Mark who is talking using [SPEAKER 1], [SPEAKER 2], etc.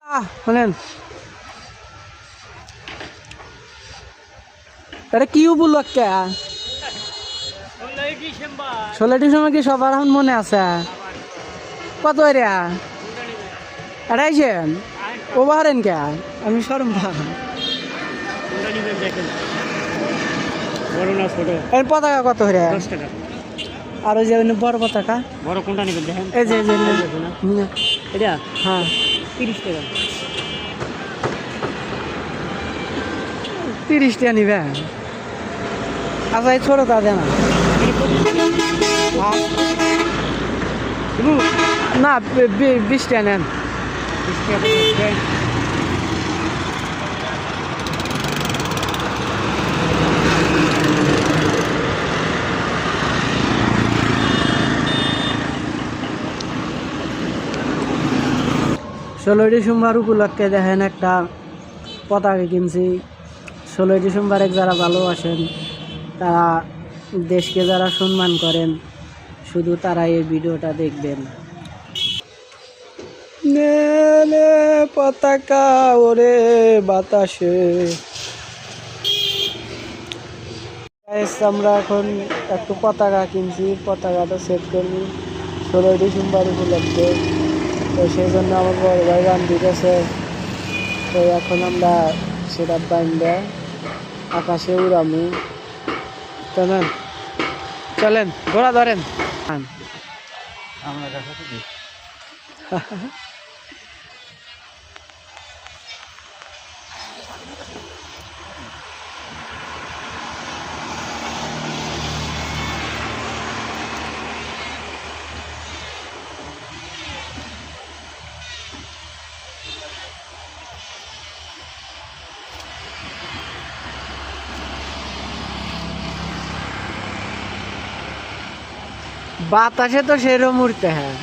[SPEAKER 1] শোনেন, এটা কি উপলক্ষে? 16 ডিসেম্বর কি সবার এখন মনে আছে? কত এরিয়া এটাইছেন ও বাহারেন কে? আমি সরম এর পতাকা কত রে?
[SPEAKER 2] 10 টাকা।
[SPEAKER 1] আর ওই যে বড় পতাকা
[SPEAKER 2] বড় কোনটা নেবেন দেখেন?
[SPEAKER 1] এই যে
[SPEAKER 2] এটা
[SPEAKER 1] হ্যাঁ
[SPEAKER 2] 30 টাকা।
[SPEAKER 1] 30 টাকা নিবে? আচ্ছা এই ছোটটা দে না। না 20 টাকা নেন।
[SPEAKER 2] 20 টাকা।
[SPEAKER 1] ষোলোই ডিসেম্বর উপলক্ষে দেখেন একটা পতাকা কিনছি। 16 ডিসেম্বরে যারা ভালোবাসেন, তারা দেশকে যারা সম্মান করেন, শুধু তারা এই ভিডিওটা দেখবেন। পতাকা ওরে বাতাসে। আমরা এখন একটু পতাকা কিনছি, পতাকাটা সেট করি 16 ডিসেম্বর উপলক্ষে। তো সেই জন্য আমার বড় ভাই গান দিতেছে। তো এখন আমরা সেটা বাইন্দা আকাশে উড়ামু। চলেন চলেন, ঘোড়া ধরেন। বাতাসে তো সেরকম উড়তে হ্যাঁ।